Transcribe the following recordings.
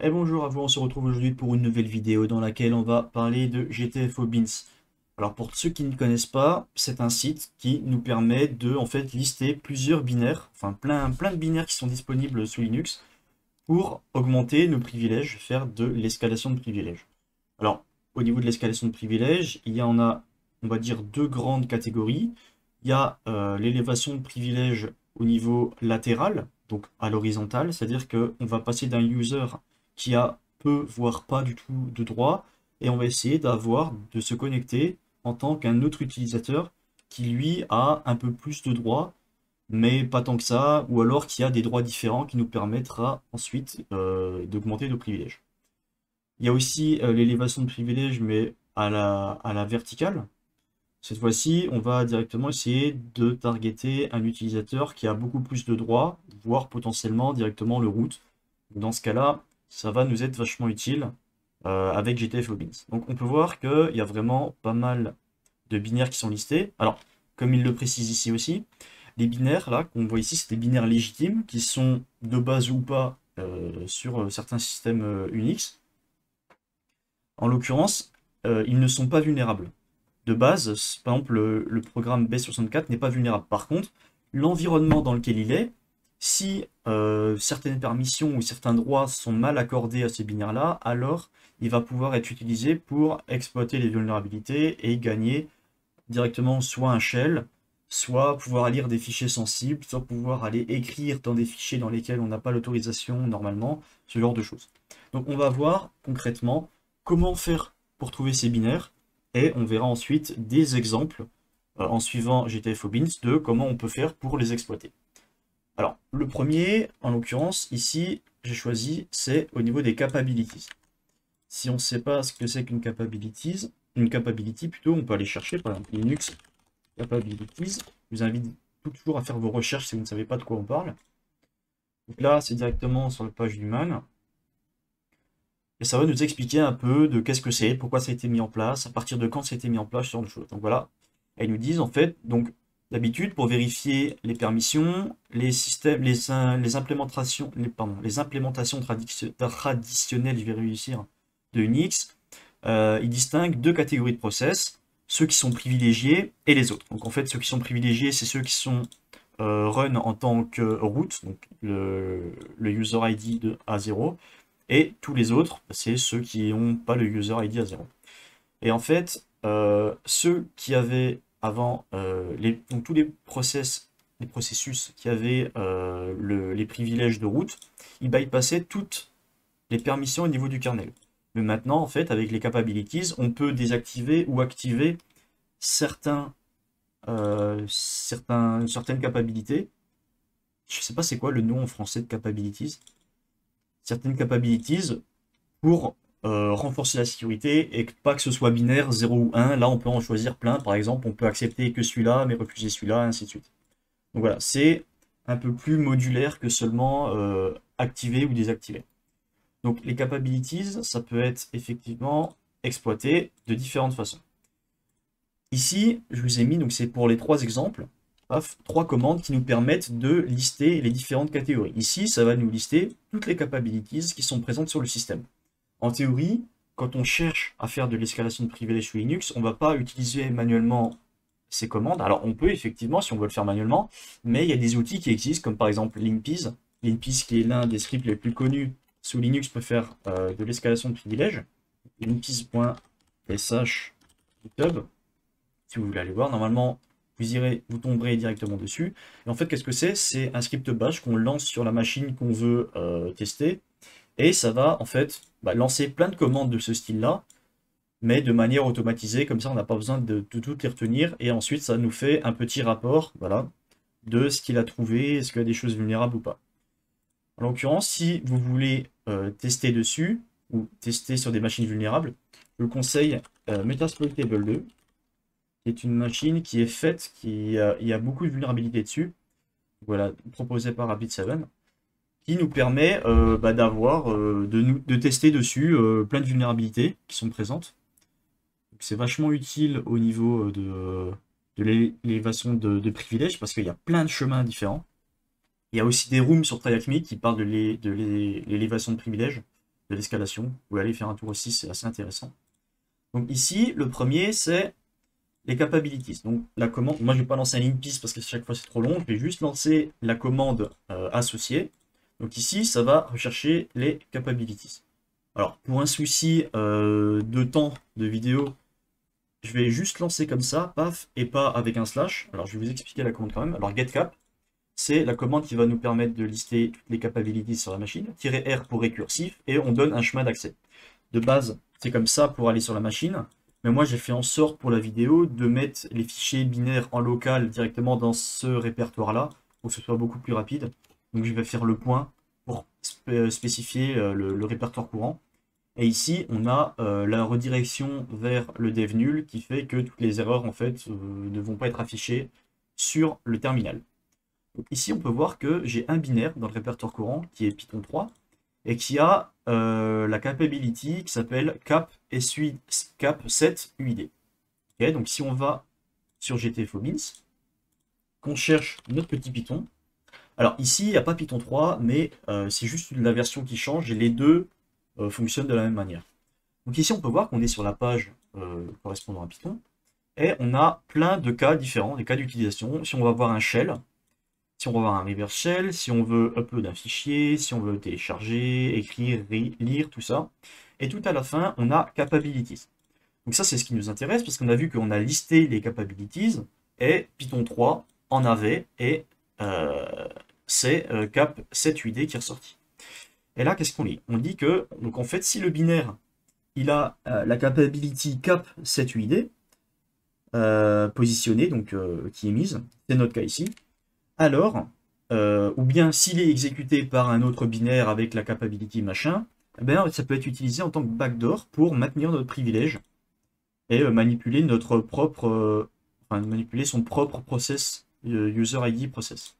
Et bonjour à vous, on se retrouve aujourd'hui pour une nouvelle vidéo dans laquelle on va parler de GTFO Beans. Alors pour ceux qui ne connaissent pas, c'est un site qui nous permet de en fait lister plusieurs binaires, enfin plein de binaires qui sont disponibles sous Linux pour augmenter nos privilèges, faire de l'escalation de privilèges. Alors au niveau de l'escalation de privilèges, il y en a, on va dire, deux grandes catégories. Il y a l'élévation de privilèges au niveau latéral, donc à l'horizontale, c'est-à-dire qu'on va passer d'un user qui a peu, voire pas du tout de droit, et on va essayer de se connecter en tant qu'un autre utilisateur qui lui a un peu plus de droits, mais pas tant que ça, ou alors qui a des droits différents qui nous permettra ensuite d'augmenter nos privilèges. Il y a aussi l'élévation de privilèges, mais à la verticale. Cette fois-ci, on va directement essayer de targeter un utilisateur qui a beaucoup plus de droits, voire potentiellement directement le root. Dans ce cas-là, ça va nous être vachement utile avec GTFO Beans. Donc on peut voir qu'il y a vraiment pas mal de binaires qui sont listés. Alors, comme il le précise ici aussi, les binaires là qu'on voit ici, c'est des binaires légitimes qui sont de base ou pas sur certains systèmes Unix. En l'occurrence, ils ne sont pas vulnérables. De base, par exemple, le programme B64 n'est pas vulnérable. Par contre, l'environnement dans lequel il est, si certaines permissions ou certains droits sont mal accordés à ce binaire-là, alors il va pouvoir être utilisé pour exploiter les vulnérabilités et gagner directement soit un shell, soit pouvoir lire des fichiers sensibles, soit pouvoir aller écrire dans des fichiers dans lesquels on n'a pas l'autorisation normalement, ce genre de choses. Donc on va voir concrètement comment faire pour trouver ces binaires et on verra ensuite des exemples en suivant GTFO Beans de comment on peut faire pour les exploiter. Alors le premier, en l'occurrence ici, j'ai choisi, c'est au niveau des capabilities. Si on ne sait pas ce que c'est qu'une une capability plutôt, on peut aller chercher par exemple Linux capabilities. Je vous invite toujours à faire vos recherches si vous ne savez pas de quoi on parle. Donc là, c'est directement sur la page du man. Et ça va nous expliquer un peu de qu'est-ce que c'est, pourquoi ça a été mis en place, à partir de quand ça a été mis en place, ce genre de choses. Donc voilà. Et ils nous disent en fait, donc d'habitude, pour vérifier les permissions, les systèmes, les implémentations, les implémentations traditionnelles, je vais réussir, de Unix, ils distinguent deux catégories de process, ceux qui sont privilégiés et les autres. Donc en fait, ceux qui sont privilégiés, c'est ceux qui sont run en tant que root, donc le user ID de A0, et tous les autres, c'est ceux qui n'ont pas le user ID à 0. Et en fait, ceux qui avaient avant, donc tous les processus qui avaient les privilèges de root, ils bypassaient toutes les permissions au niveau du kernel. Mais maintenant, en fait, avec les capabilities, on peut désactiver ou activer certaines capabilités. Je ne sais pas c'est quoi le nom en français de capabilities. Certaines capabilities pour renforcer la sécurité et pas que ce soit binaire 0 ou 1. Là, on peut en choisir plein. Par exemple, on peut accepter que celui-là, mais refuser celui-là, et ainsi de suite. Donc voilà, c'est un peu plus modulaire que seulement activer ou désactiver. Donc les capabilities, ça peut être effectivement exploité de différentes façons. Ici, je vous ai mis, donc c'est pour les trois exemples, trois commandes qui nous permettent de lister les différentes catégories. Ici, ça va nous lister toutes les capabilities qui sont présentes sur le système. En théorie, quand on cherche à faire de l'escalation de privilèges sous Linux, on ne va pas utiliser manuellement ces commandes. Alors on peut effectivement, si on veut le faire manuellement, mais il y a des outils qui existent, comme par exemple Linpiz. Linpiz qui est l'un des scripts les plus connus sous Linux pour faire de l'escalation de privilèges. Linpiz.sh GitHub. Si vous voulez aller voir, normalement, vous tomberez directement dessus. Et en fait, qu'est-ce que c'est? C'est un script bash qu'on lance sur la machine qu'on veut tester. Et ça va, en fait, lancer plein de commandes de ce style-là, mais de manière automatisée. Comme ça, on n'a pas besoin de toutes les retenir. Et ensuite, ça nous fait un petit rapport, voilà, de ce qu'il a trouvé, est-ce qu'il y a des choses vulnérables ou pas. En l'occurrence, si vous voulez tester dessus, ou tester sur des machines vulnérables, je vous conseille Metasploitable 2, qui est une machine qui est faite, il y a beaucoup de vulnérabilités dessus, voilà, proposée par Rapid7, qui nous permet de tester dessus plein de vulnérabilités qui sont présentes. C'est vachement utile au niveau de l'élévation de privilèges, parce qu'il y a plein de chemins différents. Il y a aussi des rooms sur TryHackMe qui parlent de l'élévation de privilèges. de l'escalation. Vous pouvez aller faire un tour aussi, c'est assez intéressant. Donc ici, le premier, c'est les capabilities. Donc la commande, moi je ne vais pas lancer un in-piece parce que chaque fois c'est trop long, je vais juste lancer la commande associée. Donc ici, ça va rechercher les capabilities. Alors pour un souci de temps de vidéo, je vais juste lancer comme ça, paf, et pas avec un slash. Alors je vais vous expliquer la commande quand même. Alors getCap, c'est la commande qui va nous permettre de lister toutes les capabilities sur la machine. -R pour récursif, et on donne un chemin d'accès. De base, c'est comme ça pour aller sur la machine. Mais moi, j'ai fait en sorte pour la vidéo de mettre les fichiers binaires en local directement dans ce répertoire-là, pour que ce soit beaucoup plus rapide. Donc je vais faire le point pour spécifier le répertoire courant. Et ici, on a la redirection vers le dev nul qui fait que toutes les erreurs en fait ne vont pas être affichées sur le terminal. Donc ici, on peut voir que j'ai un binaire dans le répertoire courant qui est Python 3 et qui a la capability qui s'appelle cap7uid. Okay, donc si on va sur GTFOBINS, qu'on cherche notre petit Python, alors ici, il n'y a pas Python 3, mais c'est juste la version qui change et les deux fonctionnent de la même manière. Donc ici, on peut voir qu'on est sur la page correspondant à Python et on a plein de cas différents, des cas d'utilisation. Si on va voir un shell, si on va voir un reverse shell, si on veut upload un fichier, si on veut télécharger, écrire, lire, tout ça. Et tout à la fin, on a capabilities. Donc ça, c'est ce qui nous intéresse parce qu'on a vu qu'on a listé les capabilities et Python 3 en avait et c'est cap7uid qui est ressorti. Et là, qu'est-ce qu'on lit? On dit que, donc en fait, si le binaire, il a la capability cap7uid positionnée, donc qui est mise, c'est notre cas ici, alors, ou bien s'il est exécuté par un autre binaire avec la capability machin, eh bien, ça peut être utilisé en tant que backdoor pour maintenir notre privilège et manipuler notre propre, manipuler son propre process, user ID process.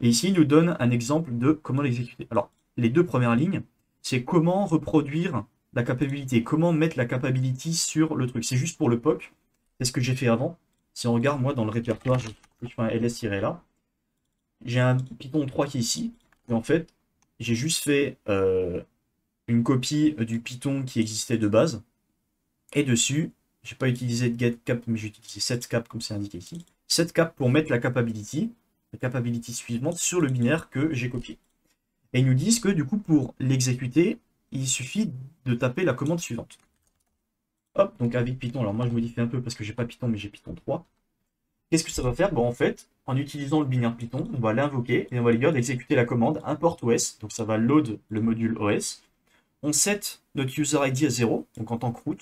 Et ici, il nous donne un exemple de comment l'exécuter. Alors, les deux premières lignes, c'est comment reproduire la capability, comment mettre la capability sur le truc. C'est juste pour le POC, c'est ce que j'ai fait avant. Si on regarde, moi, dans le répertoire, je fais un ls-là, j'ai un Python 3 qui est ici, et en fait, j'ai juste fait une copie du Python qui existait de base, et dessus, j'ai pas utilisé de getCap, mais j'ai utilisé setCap comme c'est indiqué ici. SetCap pour mettre la capability suivante sur le binaire que j'ai copié. Et ils nous disent que du coup, pour l'exécuter, il suffit de taper la commande suivante. Hop, donc avec Python, alors moi je modifie un peu parce que j'ai pas Python, mais j'ai Python 3. Qu'est-ce que ça va faire? Bon, en fait, en utilisant le binaire Python, on va l'invoquer et on va lui dire d'exécuter la commande import OS. Donc ça va load le module OS. On set notre user ID à 0, donc en tant que root.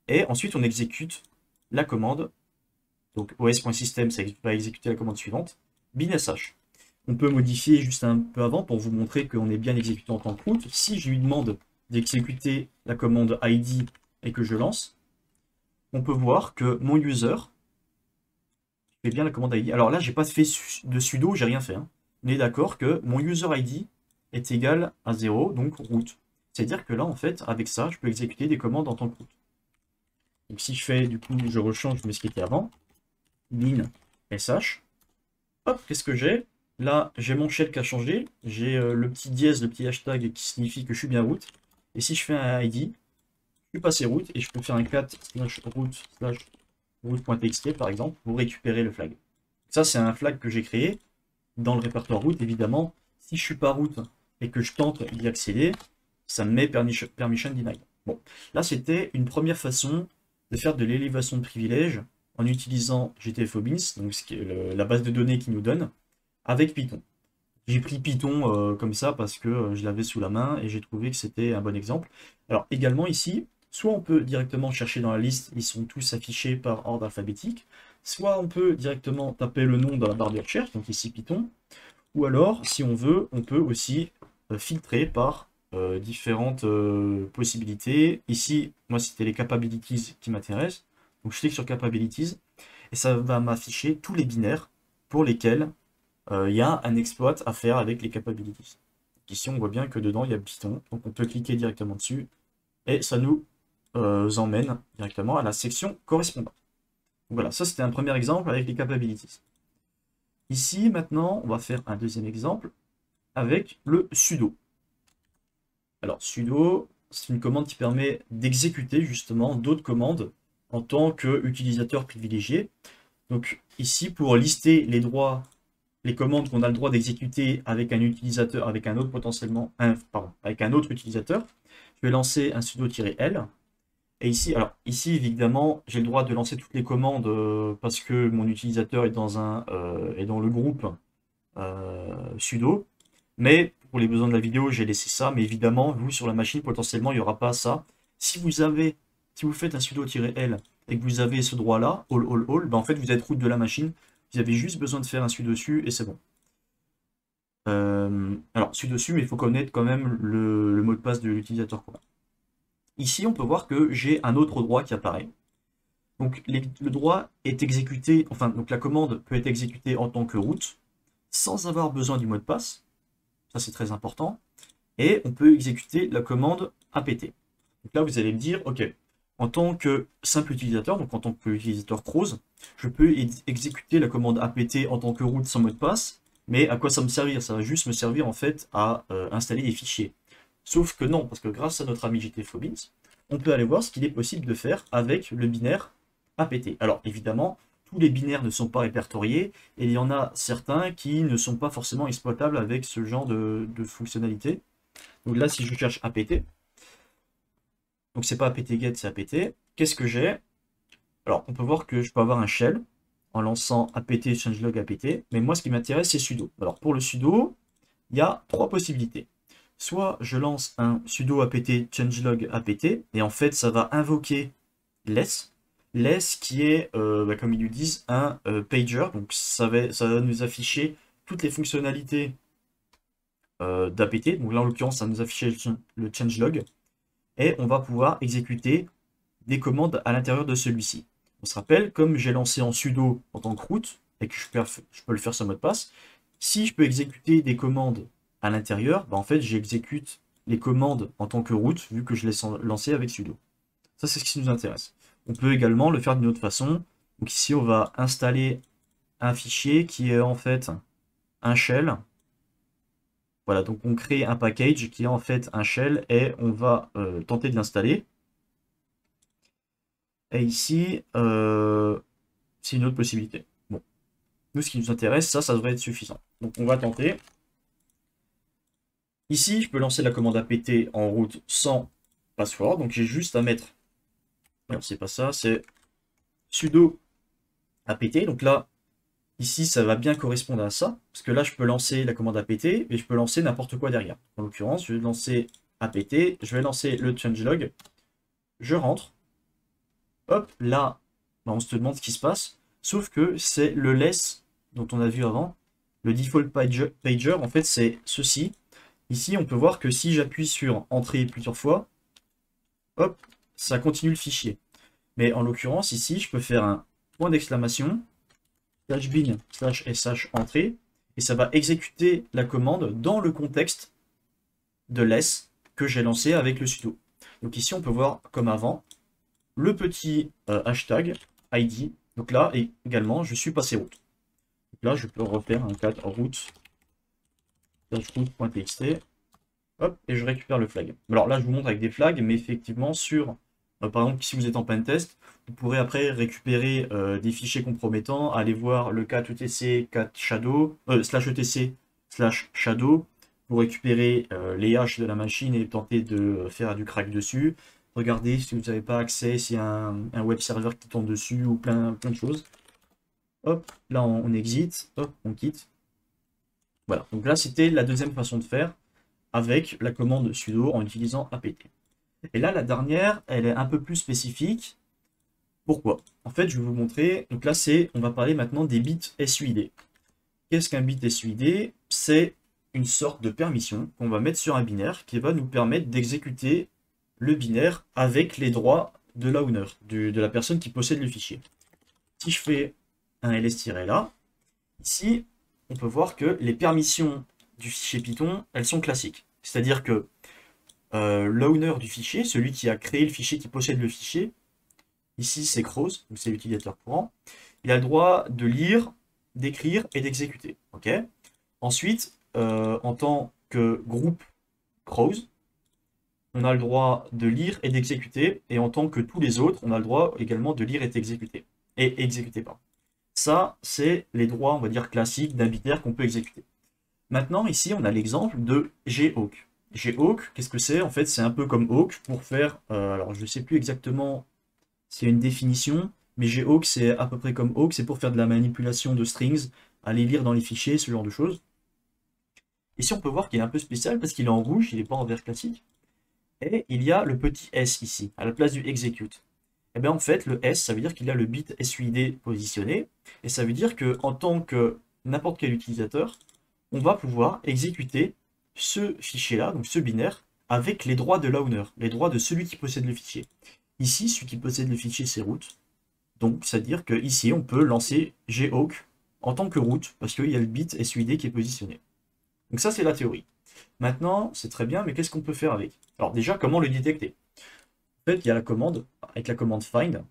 Et ensuite, on exécute la commande. Donc os.system, ça va exécuter la commande suivante. Bin.sh. On peut modifier juste un peu avant pour vous montrer qu'on est bien exécuté en tant que root. Si je lui demande d'exécuter la commande ID et que je lance, on peut voir que mon user fait bien la commande ID. Alors là, j'ai pas fait de sudo, j'ai rien fait. Hein. On est d'accord que mon user ID est égal à 0, donc root. C'est-à-dire que là, en fait, avec ça, je peux exécuter des commandes en tant que root. Donc si je fais, du coup, je rechange ce qui était avant, bin sh, hop, qu'est-ce que j'ai? Là, j'ai mon shell qui a changé, j'ai le petit dièse, le petit hashtag qui signifie que je suis bien root. Et si je fais un ID, je suis passé root et je peux faire un cat root.txt par exemple pour récupérer le flag. Ça, c'est un flag que j'ai créé dans le répertoire root. Évidemment, si je suis pas root et que je tente d'y accéder, ça me met permission denied. Bon, là, c'était une première façon de faire de l'élévation de privilèges en utilisant GTFOBINS, donc la base de données qui nous donne, avec Python. J'ai pris Python comme ça parce que je l'avais sous la main et j'ai trouvé que c'était un bon exemple. Alors également ici, soit on peut directement chercher dans la liste, ils sont tous affichés par ordre alphabétique, soit on peut directement taper le nom dans la barre de recherche, donc ici Python, ou alors si on veut, on peut aussi filtrer par différentes possibilités. Ici, moi c'était les capabilities qui m'intéressent, donc je clique sur capabilities et ça va m'afficher tous les binaires pour lesquels il y a un exploit à faire avec les capabilities. Ici, on voit bien que dedans, il y a Python. Donc, on peut cliquer directement dessus et ça nous emmène directement à la section correspondante. Donc, voilà, ça, c'était un premier exemple avec les capabilities. Ici, maintenant, on va faire un deuxième exemple avec le sudo. Alors, sudo, c'est une commande qui permet d'exécuter justement d'autres commandes en tant qu'utilisateur privilégié. Donc ici, pour lister les droits, les commandes qu'on a le droit d'exécuter avec un utilisateur, avec un autre potentiellement, avec un autre utilisateur, je vais lancer un sudo-l. Et ici, alors ici évidemment, j'ai le droit de lancer toutes les commandes parce que mon utilisateur est dans le groupe sudo. Mais pour les besoins de la vidéo, j'ai laissé ça. Mais évidemment, vous sur la machine, potentiellement, il n'y aura pas ça. Si vous faites un sudo-l et que vous avez ce droit-là, all, ben en fait, vous êtes root de la machine. Vous avez juste besoin de faire un sudo dessus et c'est bon. Alors, sudo dessus, mais il faut connaître quand même le mot de passe de l'utilisateur. Ici, on peut voir que j'ai un autre droit qui apparaît. Donc, le droit est exécuté, enfin, donc la commande peut être exécutée en tant que root, sans avoir besoin du mot de passe. Ça, c'est très important. Et on peut exécuter la commande apt. Donc là, vous allez me dire, OK, en tant que simple utilisateur, donc en tant qu'utilisateur Croze, je peux exécuter la commande apt en tant que root sans mot de passe, mais à quoi ça me servir? Ça va juste me servir en fait à installer des fichiers. Sauf que non, parce que grâce à notre ami GTFOBINS, on peut aller voir ce qu'il est possible de faire avec le binaire apt. Alors évidemment, tous les binaires ne sont pas répertoriés, et il y en a certains qui ne sont pas forcément exploitables avec ce genre de fonctionnalité. Donc là, si je cherche apt, donc c'est pas apt-get, c'est apt, qu'est-ce que j'ai? Alors, on peut voir que je peux avoir un shell en lançant apt changelog apt, mais moi, ce qui m'intéresse, c'est sudo. Alors, pour le sudo, il y a trois possibilités. Soit je lance un sudo apt changelog apt, et en fait, ça va invoquer less. Less qui est, comme ils lui disent, un pager. Donc ça va nous afficher toutes les fonctionnalités d'apt. Donc là, en l'occurrence, ça va nous afficher le changelog. Et on va pouvoir exécuter des commandes à l'intérieur de celui-ci. On se rappelle, comme j'ai lancé en sudo en tant que root, et que je peux le faire sans mot de passe, si je peux exécuter des commandes à l'intérieur, en fait, j'exécute les commandes en tant que root, vu que je l'ai lancé avec sudo. Ça, c'est ce qui nous intéresse. On peut également le faire d'une autre façon. Donc ici, on va installer un fichier qui est en fait un shell. Voilà, donc on crée un package qui est en fait un shell et on va tenter de l'installer. Et ici, c'est une autre possibilité. Bon, nous, ce qui nous intéresse, ça devrait être suffisant. Donc on va tenter. Ici, je peux lancer la commande apt en route sans password. Donc j'ai juste à mettre, alors c'est pas ça, c'est sudo apt. Donc là, ici, ça va bien correspondre à ça, parce que là, je peux lancer la commande apt, et je peux lancer n'importe quoi derrière. En l'occurrence, je vais lancer apt, je vais lancer le changelog, je rentre, hop, là, on se demande ce qui se passe, sauf que c'est le less dont on a vu avant, le default pager, en fait, c'est ceci. Ici, on peut voir que si j'appuie sur entrée plusieurs fois, hop, ça continue le fichier. Mais en l'occurrence, ici, je peux faire un point d'exclamation, bin /sh entrée, et ça va exécuter la commande dans le contexte de less que j'ai lancé avec le sudo. Donc ici, on peut voir comme avant le petit hashtag id. Donc là, également, je suis passé route. Donc là, je peux refaire un cat route.txt. Hop, et je récupère le flag. Alors là, je vous montre avec des flags, mais effectivement, par exemple, si vous êtes en pentest, vous pourrez après récupérer des fichiers compromettants, aller voir le cat etc cat shadow, /etc/shadow, pour récupérer les haches de la machine et tenter de faire du crack dessus. Regardez si vous n'avez pas accès, s'il y a un web server qui tombe dessus ou plein de choses. Hop, là on exit, hop, on quitte. Voilà, donc là c'était la deuxième façon de faire avec la commande sudo en utilisant apt. Et là, la dernière, elle est un peu plus spécifique. Pourquoi? En fait, je vais vous montrer. Donc là, on va parler maintenant des bits SUID. Qu'est-ce qu'un bit SUID? C'est une sorte de permission qu'on va mettre sur un binaire qui va nous permettre d'exécuter le binaire avec les droits de l'owner, de la personne qui possède le fichier. Si je fais un ls-là, ici, on peut voir que les permissions du fichier Python, elles sont classiques. C'est-à-dire que l'owner du fichier, celui qui a créé le fichier, qui possède le fichier, ici c'est Croze, donc c'est l'utilisateur courant, il a le droit de lire, d'écrire et d'exécuter. Okay. Ensuite, en tant que groupe Croze, on a le droit de lire et d'exécuter, et en tant que tous les autres, on a le droit également de lire et d'exécuter. Et exécuter, pardon. Ça, c'est les droits, on va dire, classiques d'un binaire qu'on peut exécuter. Maintenant, ici, on a l'exemple de Gawk. Gawk, qu'est-ce que c'est? En fait, c'est un peu comme Awk pour faire... alors, je ne sais plus exactement s'il y a une définition, mais Gawk, c'est à peu près comme Awk, c'est pour faire de la manipulation de strings, aller lire dans les fichiers, ce genre de choses. Ici, on peut voir qu'il est un peu spécial parce qu'il est en rouge, il n'est pas en vert classique. Et il y a le petit S ici, à la place du execute. Et bien en fait, le S, ça veut dire qu'il a le bit SUID positionné, et ça veut dire que en tant que n'importe quel utilisateur, on va pouvoir exécuter ce fichier-là, donc ce binaire, avec les droits de l'owner, les droits de celui qui possède le fichier. Ici, celui qui possède le fichier, c'est root. Donc, c'est-à-dire qu'ici, on peut lancer Gawk en tant que root, parce qu'il y a le bit SUID qui est positionné. Donc ça, c'est la théorie. Maintenant, c'est très bien, mais qu'est-ce qu'on peut faire avec? Alors déjà, comment le détecter? En fait, il y a la commande, avec la commande find,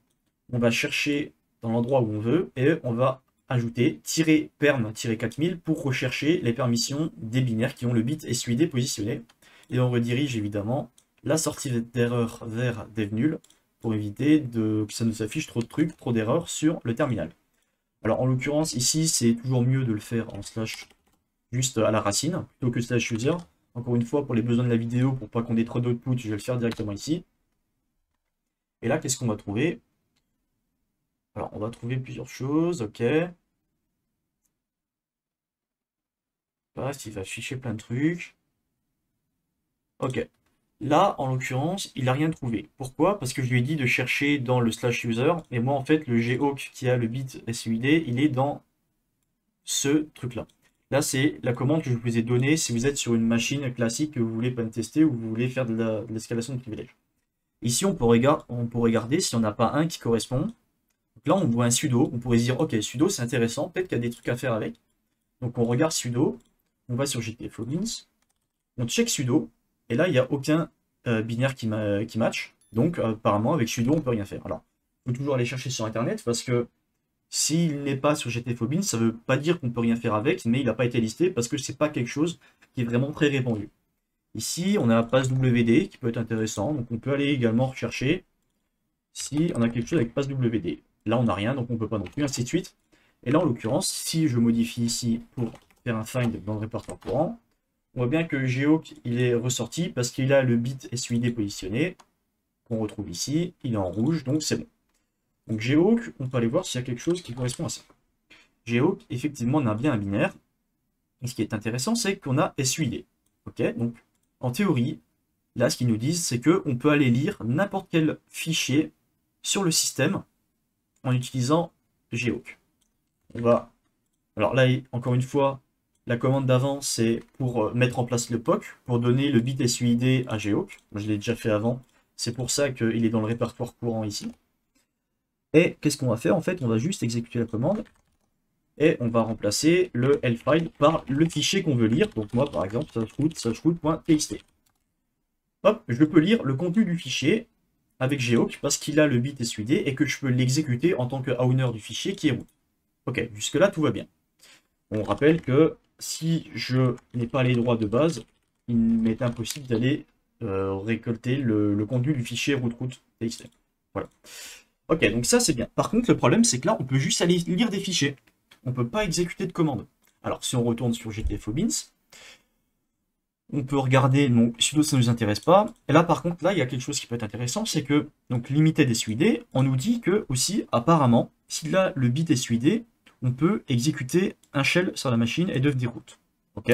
on va chercher dans l'endroit où on veut, et on va ajouter -perm-4000 pour rechercher les permissions des binaires qui ont le bit SUID positionné. Et on redirige évidemment la sortie d'erreur vers devnull pour éviter que ça nous affiche trop de trucs, trop d'erreurs sur le terminal. Alors en l'occurrence, ici, c'est toujours mieux de le faire en slash juste à la racine, plutôt que slash user. Encore une fois, pour les besoins de la vidéo, pour pas qu'on ait trop d'output, je vais le faire directement ici. Et là, qu'est-ce qu'on va trouver? Alors, on va trouver plusieurs choses, ok. Il va afficher plein de trucs. Ok. Là, en l'occurrence, il n'a rien trouvé. Pourquoi? Parce que je lui ai dit de chercher dans le slash user, et moi, en fait, le Gawk qui a le bit SUID, il est dans ce truc-là. Là, c'est la commande que je vous ai donnée si vous êtes sur une machine classique que vous voulez pentester ou vous voulez faire de l'escalation de privilèges. Ici, on peut regarder s'il n'y en a pas un qui correspond. Donc là, on voit un sudo. On pourrait se dire, ok, sudo, c'est intéressant. Peut-être qu'il y a des trucs à faire avec. Donc on regarde sudo. On va sur GTFOBINS. On check sudo. Et là, il n'y a aucun binaire qui match. Donc apparemment, avec sudo, on ne peut rien faire. Alors, il faut toujours aller chercher sur Internet parce que s'il n'est pas sur GTFOBINS, ça ne veut pas dire qu'on ne peut rien faire avec, mais il n'a pas été listé parce que ce n'est pas quelque chose qui est vraiment très répandu. Ici, on a passwd qui peut être intéressant, donc on peut aller également rechercher si on a quelque chose avec passwd. Là, on n'a rien, donc on ne peut pas non plus, ainsi de suite. Et là, en l'occurrence, si je modifie ici pour faire un find dans le répertoire courant, on voit bien que Gawk, il est ressorti parce qu'il a le bit SUID positionné, qu'on retrouve ici, il est en rouge, donc c'est bon. Donc Gawk, on peut aller voir s'il y a quelque chose qui correspond à ça. Gawk, effectivement, on a bien un binaire. Et ce qui est intéressant, c'est qu'on a SUID. Ok, donc en théorie, là, ce qu'ils nous disent, c'est qu'on peut aller lire n'importe quel fichier sur le système en utilisant Gawk. On va... Alors là, encore une fois, la commande d'avant, c'est pour mettre en place le POC, pour donner le bit SUID à Gawk. Moi, je l'ai déjà fait avant. C'est pour ça qu'il est dans le répertoire courant ici. Et qu'est-ce qu'on va faire? En fait, on va juste exécuter la commande et on va remplacer le lfile par le fichier qu'on veut lire. Donc moi, par exemple, root.txt. Hop, je peux lire le contenu du fichier avec Gawk parce qu'il a le bit SUID et que je peux l'exécuter en tant que owner du fichier qui est root. Ok, jusque-là, tout va bien. On rappelle que si je n'ai pas les droits de base, il m'est impossible d'aller récolter le contenu du fichier root.txt. Voilà. Ok, donc ça c'est bien. Par contre, le problème c'est que là, on peut juste aller lire des fichiers. On ne peut pas exécuter de commande. Alors, si on retourne sur GTFOBINS, on peut regarder, donc sudo ça ne nous intéresse pas. Et là, par contre, là, il y a quelque chose qui peut être intéressant, c'est que, donc limited SUID, on nous dit que aussi, apparemment, s'il a le bit SUID, on peut exécuter un shell sur la machine et devenir root. Ok,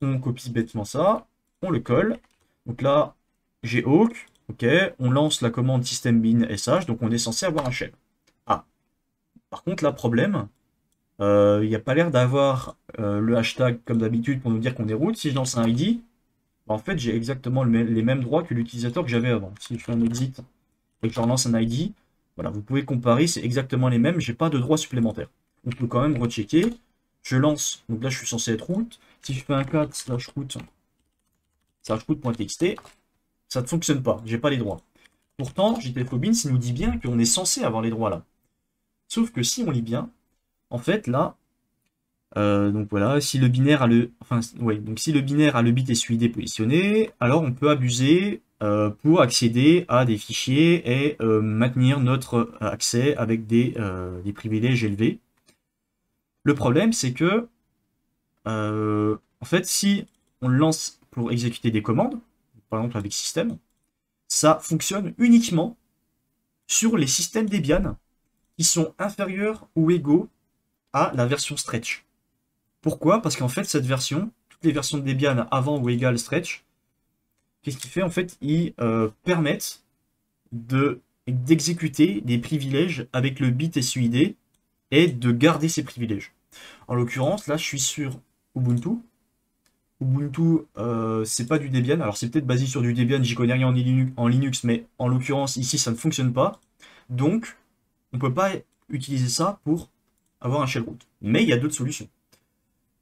on copie bêtement ça, on le colle. Donc là, Gawk. Ok, on lance la commande system-bin sh, donc on est censé avoir un shell. Ah, par contre, là, problème, il n'y a pas l'air d'avoir le hashtag comme d'habitude pour nous dire qu'on est root. Si je lance un ID, en fait, j'ai exactement les mêmes droits que l'utilisateur que j'avais avant. Si je fais un exit et que je relance un ID, voilà, vous pouvez comparer, c'est exactement les mêmes, j'ai pas de droits supplémentaires. On peut quand même rechecker. Je lance, donc là, je suis censé être root. Si je fais un cat /root.txt, ça ne fonctionne pas, j'ai pas les droits. Pourtant, GTFOBINS, il nous dit bien qu'on est censé avoir les droits là. Sauf que si on lit bien, en fait là, Donc voilà, si le binaire a donc si le binaire a le bit SUID positionné, alors on peut abuser pour accéder à des fichiers et maintenir notre accès avec des privilèges élevés. Le problème, c'est que en fait, si on le lance pour exécuter des commandes, par exemple avec système, ça fonctionne uniquement sur les systèmes Debian qui sont inférieurs ou égaux à la version stretch. Pourquoi? Parce qu'en fait, cette version, toutes les versions de Debian avant ou égale stretch, qu'est-ce qu'il fait? En fait, ils permettent d'exécuter des privilèges avec le bit SUID et de garder ces privilèges. En l'occurrence, là, je suis sur Ubuntu. Ubuntu, c'est pas du Debian. Alors, c'est peut-être basé sur du Debian, j'y connais rien en Linux, mais en l'occurrence, ici, ça ne fonctionne pas. Donc, on ne peut pas utiliser ça pour avoir un shell root. Mais il y a d'autres solutions.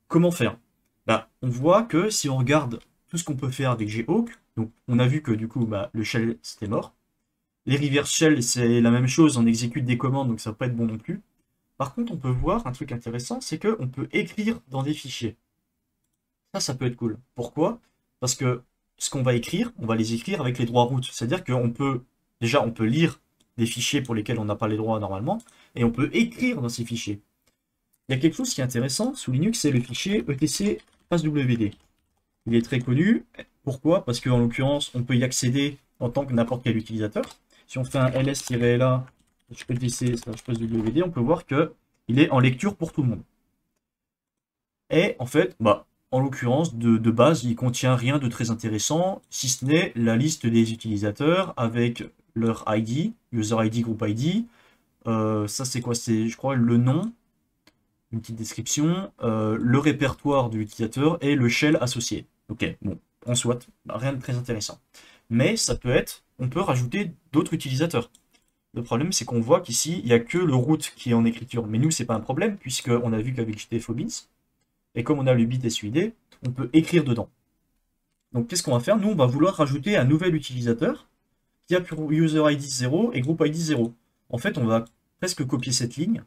Comment faire? Bah, on voit que si on regarde tout ce qu'on peut faire avecGhawk, donc on a vu que du coup, bah, le shell, c'était mort. Les reverse shell, c'est la même chose, on exécute des commandes, donc ça va pas être bon non plus. Par contre, on peut voir un truc intéressant, c'est qu'on peut écrire dans des fichiers. Ça peut être cool. Pourquoi? Parce que ce qu'on va écrire, on va les écrire avec les droits root. C'est-à-dire qu'on peut, déjà, on peut lire des fichiers pour lesquels on n'a pas les droits normalement, et on peut écrire dans ces fichiers. Il y a quelque chose qui est intéressant sous Linux, c'est le fichier etc passwd. Il est très connu. Pourquoi? Parce qu'en l'occurrence, on peut y accéder en tant que n'importe quel utilisateur. Si on fait un ls-la etc/passwd, on peut voir qu'il est en lecture pour tout le monde. Et en fait, bah, en l'occurrence, de base, il contient rien de très intéressant, si ce n'est la liste des utilisateurs avec leur ID, user ID, group ID. Ça, c'est quoi? C'est, je crois, le nom, une petite description, le répertoire de l'utilisateur et le shell associé. Ok, bon, en soit, rien de très intéressant. Mais ça peut être, on peut rajouter d'autres utilisateurs. Le problème, c'est qu'on voit qu'ici, il n'y a que le root qui est en écriture. Mais nous, c'est pas un problème, puisqu'on a vu qu'avec GTFO-Beans, et comme on a le bit SUID, on peut écrire dedans. Donc qu'est-ce qu'on va faire? Nous, on va vouloir rajouter un nouvel utilisateur qui a pour user ID 0 et group ID 0. En fait, on va presque copier cette ligne,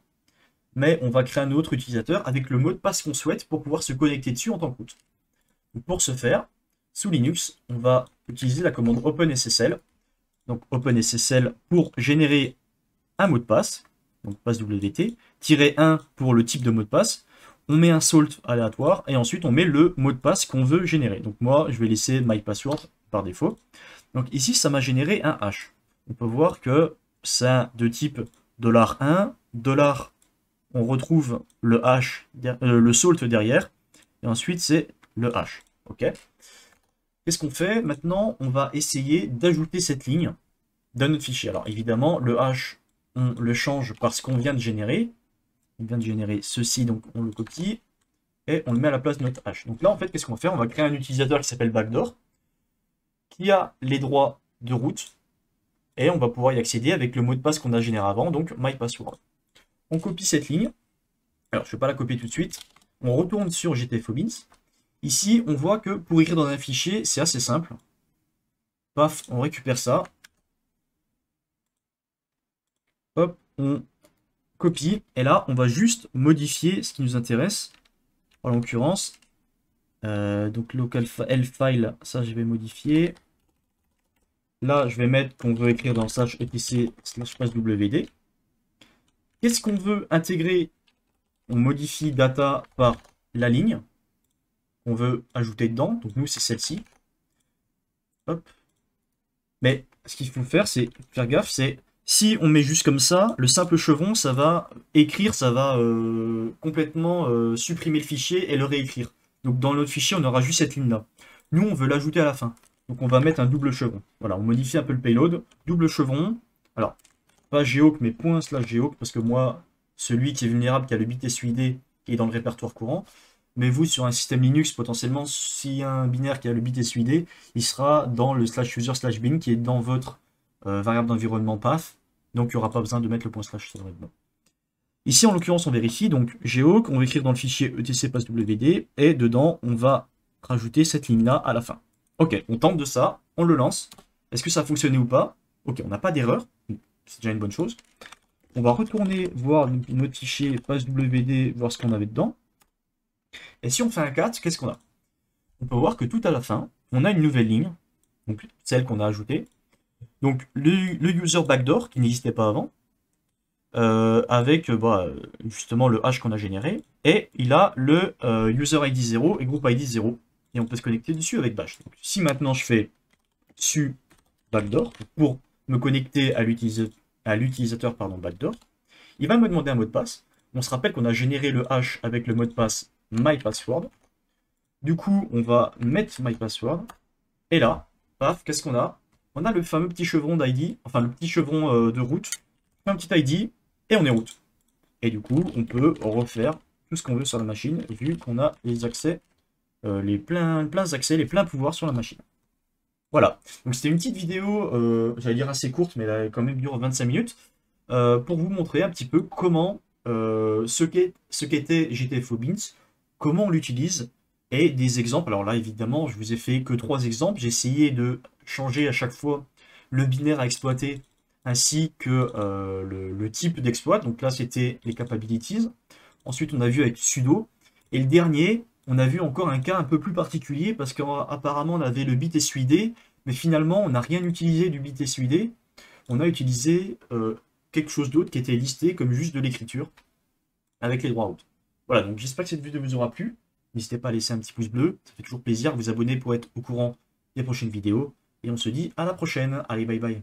mais on va créer un autre utilisateur avec le mot de passe qu'on souhaite pour pouvoir se connecter dessus en tant que root. Donc pour ce faire, sous Linux, on va utiliser la commande OpenSSL. Donc OpenSSL pour générer un mot de passe, donc passe WT, -1 pour le type de mot de passe. On met un salt aléatoire et ensuite on met le mot de passe qu'on veut générer. Donc moi, je vais laisser myPassword par défaut. Donc ici, ça m'a généré un hash. On peut voir que c'est de type $1, on retrouve le hash, le salt derrière, et ensuite c'est le hash. Ok. Qu'est-ce qu'on fait? Maintenant, on va essayer d'ajouter cette ligne dans notre fichier. Alors évidemment, le hash, on le change par ce qu'on vient de générer. On vient de générer ceci, donc on le copie et on le met à la place de notre hash. Donc là, en fait, qu'est-ce qu'on va faire? On va créer un utilisateur qui s'appelle backdoor, qui a les droits de root, et on va pouvoir y accéder avec le mot de passe qu'on a généré avant, donc myPassword. On copie cette ligne. Alors, je ne vais pas la copier tout de suite. On retourne sur GTFO-Beans. Ici, on voit que pour écrire dans un fichier, c'est assez simple. Paf, on récupère ça. Hop, on copie. Et là, on va juste modifier ce qui nous intéresse. En l'occurrence, donc local file, ça je vais modifier. Là, je vais mettre qu'on veut écrire dans /etc/passwd. Qu'est-ce qu'on veut intégrer? On modifie data par la ligne qu'on veut ajouter dedans. Donc nous, c'est celle-ci. Hop. Mais ce qu'il faut faire, c'est faire gaffe, c'est si on met juste comme ça, le simple chevron, ça va écrire, ça va complètement supprimer le fichier et le réécrire. Donc dans notre fichier, on aura juste cette ligne-là. Nous, on veut l'ajouter à la fin. Donc on va mettre un double chevron. Voilà, on modifie un peu le payload. Double chevron. Alors, pasGhawk, mais ./Ghawk, parce que moi, celui qui est vulnérable, qui a le bit SUID, qui est dans le répertoire courant. Mais vous, sur un système Linux, potentiellement, s'il y a un binaire qui a le bit SUID, il sera dans le /user/bin qui est dans votre variable d'environnement path. Donc, il n'y aura pas besoin de mettre le // sur le bon. Ici, en l'occurrence, on vérifie. Donc,Ghawk, on va écrire dans le fichier etc/passwd et dedans, on va rajouter cette ligne-là à la fin. Ok, on tente de ça, on le lance. Est-ce que ça a fonctionné ou pas? Ok, on n'a pas d'erreur. C'est déjà une bonne chose. On va retourner voir notre fichier passwd, voir ce qu'on avait dedans. Et si on fait un 4, qu'est-ce qu'on a? On peut voir que tout à la fin, on a une nouvelle ligne, donc celle qu'on a ajoutée. Donc le user backdoor qui n'existait pas avant, avec justement le hash qu'on a généré, et il a le user ID 0 et group ID 0, et on peut se connecter dessus avec bash. Donc, si maintenant je fais su backdoor pour me connecter à l'utilisateur backdoor, il va me demander un mot de passe. On se rappelle qu'on a généré le hash avec le mot de passe mypassword. Du coup, on va mettre mypassword, et là, paf, qu'est-ce qu'on a? On a le fameux petit chevron d'ID, enfin le petit chevron de route, un petit ID, et on est route. Et du coup, on peut refaire tout ce qu'on veut sur la machine, vu qu'on a les accès, les pleins accès, les pleins pouvoirs sur la machine. Voilà, donc c'était une petite vidéo, j'allais dire assez courte, mais elle quand même dure 25 minutes, pour vous montrer un petit peu comment ce qu'était GTFO Beans, comment on l'utilise, et des exemples. Alors là, évidemment, je vous ai fait que 3 exemples. J'ai essayé de changer à chaque fois le binaire à exploiter, ainsi que le type d'exploit. Donc là, c'était les capabilities. Ensuite, on a vu avec sudo. Et le dernier, on a vu encore un cas un peu plus particulier, parce qu'apparemment, on avait le bit SUID, mais finalement, on n'a rien utilisé du bit SUID. On a utilisé quelque chose d'autre qui était listé comme juste de l'écriture avec les droits out. Voilà, donc j'espère que cette vidéo vous aura plu. N'hésitez pas à laisser un petit pouce bleu, ça fait toujours plaisir. Vous abonner pour être au courant des prochaines vidéos. Et on se dit à la prochaine. Allez, bye bye.